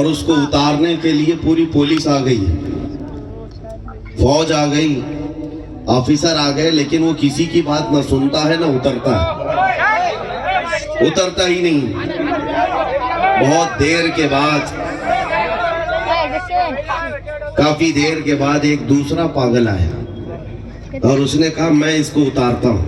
اس کو اتارنے کے لیے پوری پولیس آ گئی، فوج آ گئی، آفیسر آ گئے، لیکن وہ کسی کی بات نہ سنتا ہے نہ اترتا ہے، اترتا ہی نہیں۔ بہت دیر کے بعد، کافی دیر کے بعد ایک دوسرا پاگل آیا اور اس نے کہا میں اس کو اتارتا ہوں،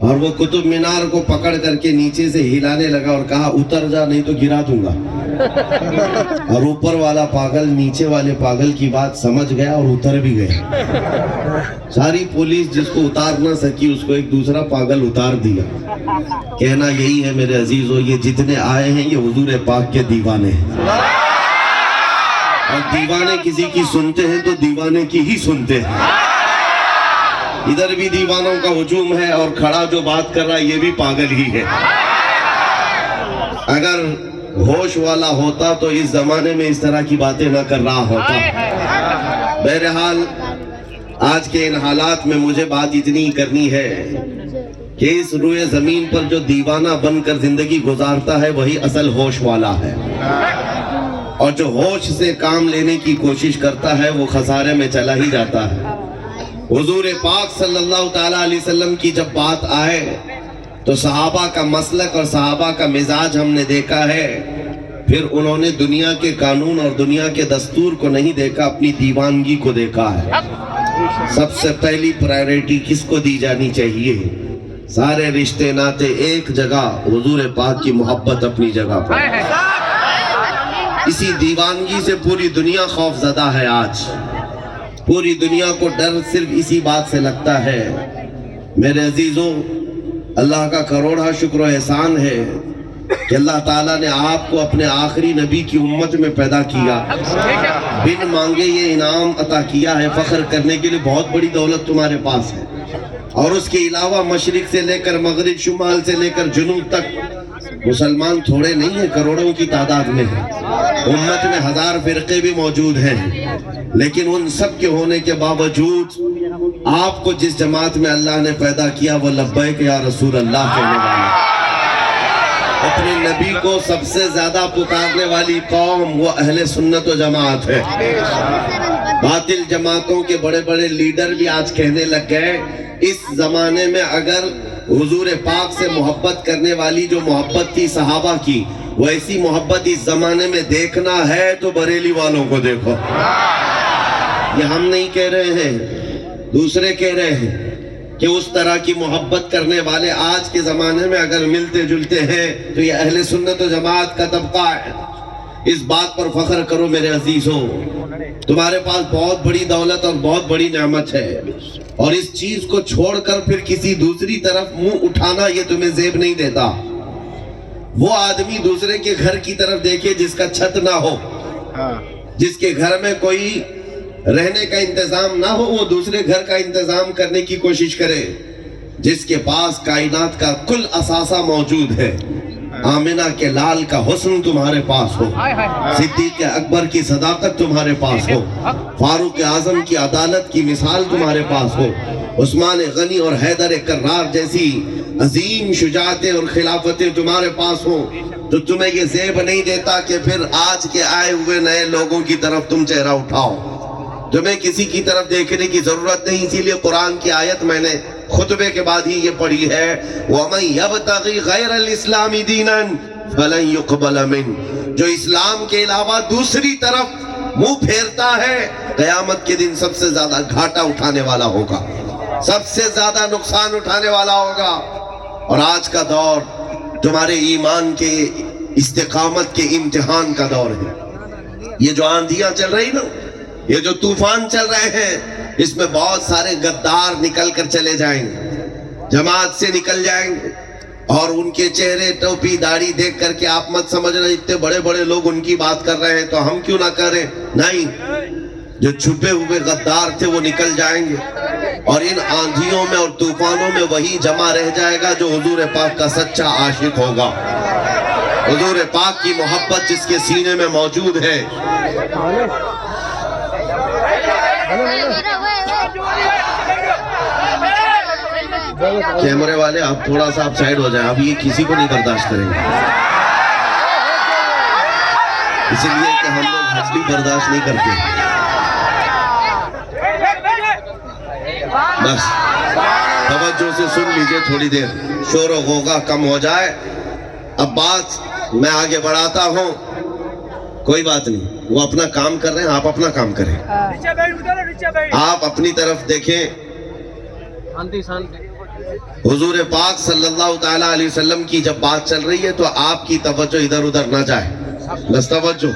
اور وہ قطب مینار کو پکڑ کر کے نیچے سے ہلانے لگا اور کہا اتر جا نہیں تو گرا دوں گا، اور اوپر والا پاگل نیچے والے پاگل کی بات سمجھ گیا اور اتر بھی گیا۔ ساری پولیس جس کو اتار نہ سکی اس کو ایک دوسرا پاگل اتار دیا۔ کہنا یہی ہے میرے عزیزو، یہ جتنے آئے ہیں یہ حضور پاک کے دیوانے ہیں، اور دیوانے کسی کی سنتے ہیں تو دیوانے کی ہی سنتے ہیں۔ ادھر بھی دیوانوں کا ہجوم ہے اور کھڑا جو بات کر رہا ہے یہ بھی پاگل ہی ہے۔ اگر ہوش والا ہوتا تو اس زمانے میں اس طرح کی باتیں نہ کر رہا ہوتا۔ بہرحال آج کے ان حالات میں مجھے بات اتنی کرنی ہے کہ اس روئے زمین پر جو دیوانہ بن کر زندگی گزارتا ہے وہی اصل ہوش والا ہے، اور جو ہوش سے کام لینے کی کوشش کرتا ہے وہ خسارے میں چلا ہی جاتا ہے۔ حضور پاک صلی اللہ تعالیٰ علیہ وسلم کی جب بات آئے تو صحابہ کا مسلک اور صحابہ کا مزاج ہم نے دیکھا ہے، پھر انہوں نے دنیا کے قانون اور دنیا کے دستور کو نہیں دیکھا، اپنی دیوانگی کو دیکھا ہے۔ سب سے پہلی پرائیورٹی کس کو دی جانی چاہیے؟ سارے رشتے ناتے ایک جگہ، حضور پاک کی محبت اپنی جگہ پر۔ اسی دیوانگی سے پوری دنیا خوف زدہ ہے آج، پوری دنیا کو ڈر صرف اسی بات سے لگتا ہے۔ میرے عزیزوں، اللہ کا کروڑا شکر و احسان ہے کہ اللہ تعالیٰ نے آپ کو اپنے آخری نبی کی امت میں پیدا کیا، بن مانگے یہ انعام عطا کیا ہے۔ فخر کرنے کے لیے بہت بڑی دولت تمہارے پاس ہے، اور اس کے علاوہ مشرق سے لے کر مغرب، شمال سے لے کر جنوب تک مسلمان تھوڑے نہیں ہیں، کروڑوں کی تعداد میں ہیں۔ امت میں 1000 فرقے بھی موجود ہیں، لیکن ان سب کے ہونے کے باوجود آپ کو جس جماعت میں اللہ نے پیدا کیا وہ لبیک یا رسول اللہ کہنے والا، اپنے نبی کو سب سے زیادہ پکارنے والی قوم وہ اہل سنت و جماعت ہے۔ باطل جماعتوں کے بڑے بڑے لیڈر بھی آج کہنے لگ گئے اس زمانے میں اگر حضور پاک سے محبت کرنے والی جو محبت تھی صحابہ کی، ویسی محبت اس زمانے میں دیکھنا ہے تو بریلی والوں کو دیکھو۔ یہ ہم نہیں کہہ رہے ہیں، دوسرے کہہ رہے ہیں کہ اس طرح کی محبت کرنے والے آج کے زمانے میں اگر ملتے جلتے ہیں تو یہ اہل سنت و جماعت کا طبقہ ہے۔ اس بات پر فخر کرو میرے عزیزوں، تمہارے پاس بہت بڑی دولت اور بہت بڑی نعمت ہے، اور اس چیز کو چھوڑ کر پھر کسی دوسری طرف منہ اٹھانا یہ تمہیں زیب نہیں دیتا۔ وہ آدمی دوسرے کے گھر کی طرف دیکھے جس کا چھت نہ ہو، جس کے گھر میں کوئی رہنے کا انتظام نہ ہو، وہ دوسرے گھر کا انتظام کرنے کی کوشش کرے۔ جس کے پاس کائنات کا کل اثاثہ موجود ہے، آمنہ کے لال کا حسن تمہارے پاس ہو، صدیق اکبر کی صداقت تمہارے پاس ہو، فاروق اعظم کی عدالت کی مثال تمہارے پاس ہو، عثمان غنی اور حیدر کرار جیسی عظیم شجاعتیں اور خلافتیں تمہارے پاس ہوں، تو تمہیں یہ زیب نہیں دیتا کہ پھر آج کے آئے ہوئے نئے لوگوں کی طرف تم چہرہ اٹھاؤ۔ تمہیں کسی کی طرف دیکھنے کی ضرورت نہیں، اسی لیے قرآن کی آیت میں نے خطبے کے بعد ہی یہ پڑھی ہے، وَمَنْ يَبْتَغِي غَيْرَ الْإِسْلَامِ دِينًا فَلَنْ يُقْبَلَ مِنْهُ، جو اسلام کے علاوہ دوسری طرف منہ پھیرتا ہے قیامت کے دن سب سے زیادہ گھاٹا اٹھانے والا ہوگا، سب سے زیادہ نقصان اٹھانے والا ہوگا۔ اور آج کا دور تمہارے ایمان کے استقامت کے امتحان کا دور ہے۔ یہ جو آندھیاں چل رہی نا، یہ جو طوفان چل رہے ہیں، اس میں بہت سارے غدار نکل کر چلے جائیں گے، جماعت سے نکل جائیں گے، اور ان کے چہرے ٹوپی داڑھی دیکھ کر کے آپ مت سمجھ رہے اتنے بڑے بڑے لوگ ان کی بات کر رہے ہیں تو ہم کیوں نہ کریں، نہیں، جو چھپے ہوئے غدار تھے وہ نکل جائیں گے، اور ان آندھیوں میں اور طوفانوں میں وہی جمع رہ جائے گا جو حضور پاک کا سچا عاشق ہوگا، حضور پاک کی محبت جس کے سینے میں موجود ہے۔ کیمرے والے آپ تھوڑا سا آپ سائیڈ ہو جائیں، اب یہ کسی کو نہیں برداشت کریں گے۔ اس لیے کہ ہم لوگ حج بھی برداشت نہیں کرتے. بس توجہ سے سن لیجئے, تھوڑی دیر شور و غوغا کم ہو جائے. اب بات میں آگے بڑھاتا ہوں. کوئی بات نہیں, وہ اپنا کام کر رہے ہیں, آپ اپنا کام کریں. آپ اپنی طرف دیکھیں. حضور پاک صلی اللہ تعالیٰ علیہ وسلم کی جب بات چل رہی ہے تو آپ کی توجہ ادھر ادھر نہ جائے. بس توجہ,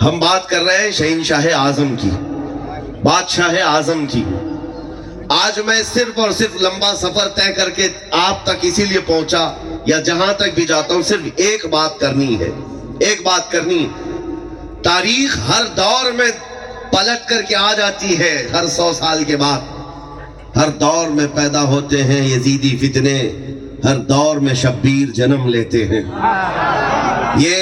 ہم بات کر رہے ہیں شہنشاہ اعظم کی, بادشاہ اعظم کی. آج میں صرف اور صرف لمبا سفر طے کر کے آپ تک اسی لیے پہنچا, یا جہاں تک بھی جاتا ہوں صرف ایک بات کرنی ہے, ایک بات کرنی. تاریخ ہر دور میں پلٹ کر کے آ جاتی ہے, ہر 100 سال کے بعد. ہر دور میں پیدا ہوتے ہیں یزیدی فتنے, ہر دور میں شبیر جنم لیتے ہیں. یہ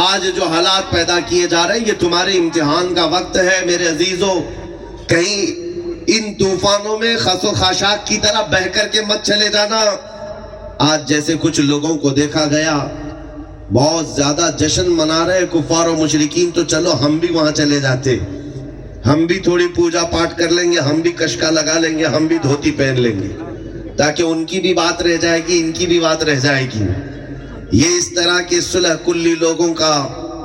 آج جو حالات پیدا کیے جا رہے ہیں یہ تمہارے امتحان کا وقت ہے میرے عزیزوں. کہیں ان طوفانوں میں خس و خاشاک کی طرح بہہ کر کے مت چلے جانا. آج جیسے کچھ لوگوں کو دیکھا گیا بہت زیادہ جشن منا رہے کفار و مشرکین, تو چلو ہم بھی وہاں چلے جاتے, ہم بھی تھوڑی پوجا پاٹ کر لیں گے, ہم بھی کشکا لگا لیں گے, ہم بھی دھوتی پہن لیں گے, تاکہ ان کی بھی بات رہ جائے گی, ان کی بھی بات رہ جائے گی. یہ اس طرح کے صلح کلی لوگوں کا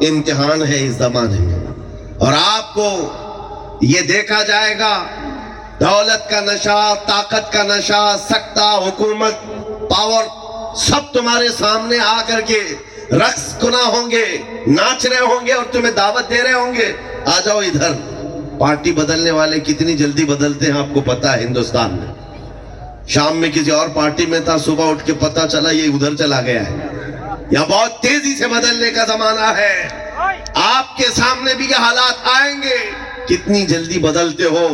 امتحان ہے اس زمانے میں. اور آپ کو یہ دیکھا جائے گا دولت کا نشہ, طاقت کا نشہ, سکتہ, حکومت, پاور, سب تمہارے سامنے آ کر کے رقص کنا ہوں گے, ناچ رہے ہوں گے اور تمہیں دعوت دے رہے ہوں گے, آ جاؤ ادھر. پارٹی بدلنے والے کتنی جلدی بدلتے ہیں آپ کو پتا ہے ہندوستان میں. شام میں کسی اور پارٹی میں تھا, صبح اٹھ کے پتا چلا یہ ادھر چلا گیا ہے. یہاں بہت تیزی سے بدلنے کا زمانہ ہے. آپ کے سامنے بھی یہ حالات آئیں گے, کتنی جلدی بدلتے ہو.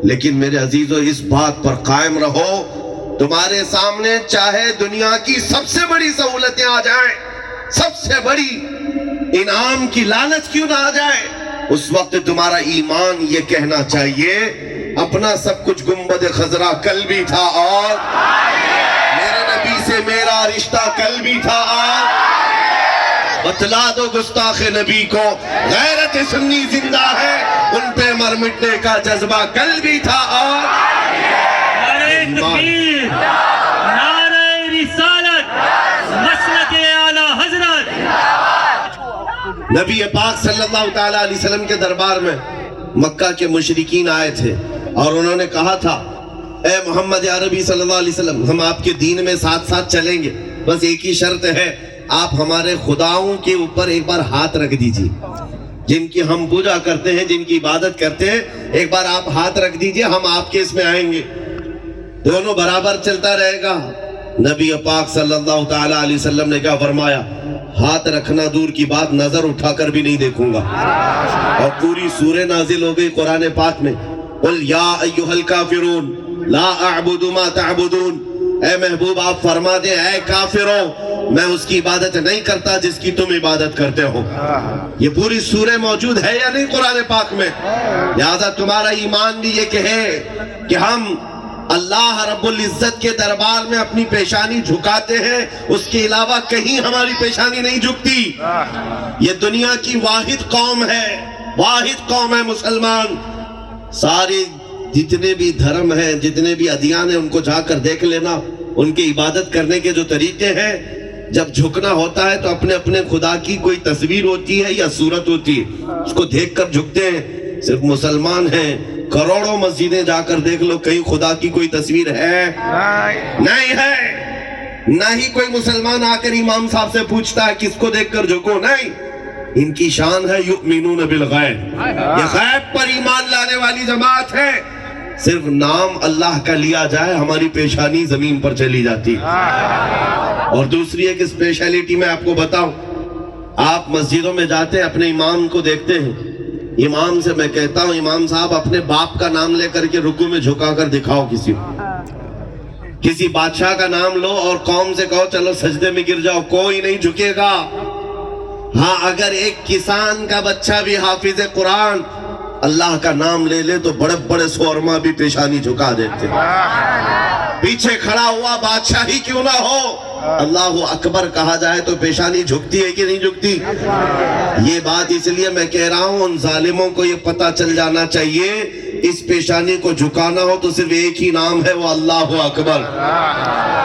لیکن میرے عزیزو اس بات پر قائم رہو, تمہارے سامنے چاہے دنیا کی سب سے بڑی سہولتیں آ جائیں, سب سے بڑی انعام کی لالچ کیوں نہ آ جائے, اس وقت تمہارا ایمان یہ کہنا چاہیے اپنا سب کچھ گنبد خضرا کل بھی تھا اور میرے نبی سے میرا رشتہ کل بھی تھا. اور بتلا دو گستاخ نبی کو غیرت سنی زندہ ہے, ان پہ مر مٹنے کا جذبہ کل بھی تھا. اور نعرہ تکبیر, نعرہ رسالت, مسلک اعلی حضرت. نبی پاک صلی اللہ تعالیٰ علیہ وسلم کے دربار میں مکہ کے مشرکین آئے تھے اور انہوں نے کہا تھا اے محمد عربی صلی اللہ علیہ وسلم, ہم آپ کے دین میں ساتھ ساتھ چلیں گے, بس ایک ہی شرط ہے, آپ ہمارے خداؤں کے اوپر ایک بار ہاتھ رکھ دیجئے, جن کی ہم پوجا کرتے ہیں, جن کی عبادت کرتے ہیں, ایک بار آپ ہاتھ رکھ دیجئے, ہم آپ کے اس میں آئیں گے, دونوں برابر چلتا رہے گا. نبی پاک صلی اللہ تعالیٰ علیہ وسلم نے کیا فرمایا, ہاتھ رکھنا دور کی بات, نظر اٹھا کر بھی نہیں دیکھوں گا. اور پوری سورہ نازل ہو گئی قرآن پاک میں, قل یا ایھا الکافرون لا اعبد ما تعبدون. اے محبوب آپ فرما دیں اے کافروں, میں اس کی عبادت نہیں کرتا جس کی تم عبادت کرتے ہو. یہ پوری سورہ موجود ہے یا نہیں قرآن پاک میں؟ لہذا تمہارا ایمان بھی یہ کہے کہ ہم اللہ رب العزت کے دربار میں اپنی پیشانی جھکاتے ہیں, اس کے علاوہ کہیں ہماری پیشانی نہیں جھکتی. یہ دنیا کی واحد قوم ہے, واحد قوم ہے مسلمان. سارے جتنے بھی دھرم ہیں, جتنے بھی ادیان ہیں, ان کو جا کر دیکھ لینا, ان کی عبادت کرنے کے جو طریقے ہیں, جب جھکنا ہوتا ہے تو اپنے اپنے خدا کی کوئی تصویر ہوتی ہے یا صورت ہوتی ہے, اس کو دیکھ کر جھکتے ہیں. صرف مسلمان ہیں, کروڑوں مسجدیں جا کر دیکھ لو, کہیں خدا کی کوئی تصویر ہے؟ نہیں ہے. نہ ہی کوئی مسلمان آ کر امام صاحب سے پوچھتا ہے کس کو دیکھ کر جھکو, نہیں. ان کی شان ہے یؤمنون بالغیب, یہ غیب پر ایمان لانے والی جماعت ہے. صرف نام اللہ کا لیا جائے, ہماری پیشانی زمین پر چلی جاتی. اور دوسری ایک اسپیشلیٹی میں آپ کو بتاؤں, آپ مسجدوں میں جاتے ہیں, اپنے امام کو دیکھتے ہیں, امام سے میں کہتا ہوں امام صاحب اپنے باپ کا نام لے کر کے رکوع میں جھکا کر دکھاؤ کسی کو, کسی بادشاہ کا نام لو اور قوم سے کہو چلو سجدے میں گر جاؤ, کوئی نہیں جھکے گا. ہاں اگر ایک کسان کا بچہ بھی حافظ قرآن اللہ کا نام لے لے تو بڑے بڑے سورما بھی پیشانی جھکا دیتے. پیچھے کھڑا ہوا بادشاہ ہی کیوں نہ ہو, اللہ اکبر کہا جائے تو پیشانی جھکتی ہے کہ نہیں جھکتی؟ یہ بات اس لیے میں کہہ رہا ہوں ان ظالموں کو یہ پتہ چل جانا چاہیے اس پیشانی کو جھکانا ہو تو صرف ایک ہی نام ہے، وہ اللہ اکبر۔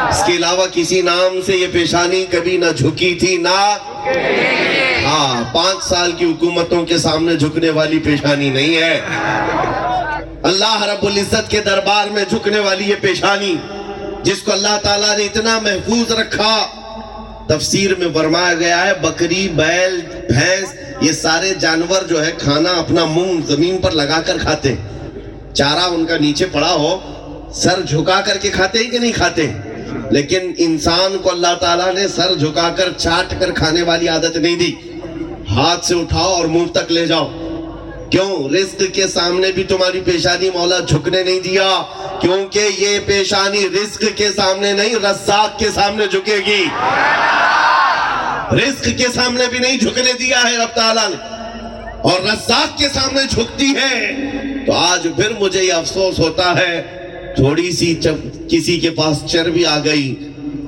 اس کے علاوہ کسی نام سے یہ پیشانی کبھی نہ جھکی تھی نہ 5 سال کی حکومتوں کے سامنے جھکنے والی پیشانی نہیں ہے، اللہ رب العزت کے دربار میں جھکنے والی یہ پیشانی جس کو اللہ تعالیٰ نے اتنا محفوظ رکھا۔ تفسیر میں فرمایا گیا ہے بکری، بیل، بھینس یہ سارے جانور جو ہے کھانا اپنا منہ زمین پر لگا کر کھاتے، چارہ ان کا نیچے پڑا ہو سر جھکا کر کے کھاتے ہیں کہ نہیں کھاتے؟ لیکن انسان کو اللہ تعالیٰ نے سر جھکا کر چاٹ کر کھانے والی عادت نہیں دی، ہاتھ سے اٹھاؤ اور منہ تک لے جاؤ۔ کیوں؟ رزق کے سامنے بھی تمہاری پیشانی مولا جھکنے نہیں دیا، کیونکہ یہ پیشانی رزق کے سامنے نہیں رزاق کے سامنے جھکے گی، رزق کے سامنے بھی نہیں جھکنے دیا ہے رب تعالیٰ نے، اور رزاق کے سامنے جھکتی ہے۔ تو آج پھر مجھے یہ افسوس ہوتا ہے تھوڑی سی کسی کے پاس چربی آ گئی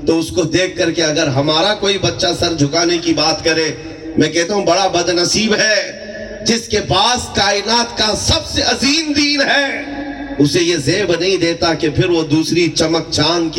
تو اس کو دیکھ کر کے اگر ہمارا کوئی بچہ سر جھکانے کی بات کرے، میں کہتا ہوں بڑا بد نصیب ہے جس کے پاس کائنات کا سب سے عظیم دین ہے، اسے یہ زیب نہیں دیتا کہ پھر وہ دوسری چمک چاند کی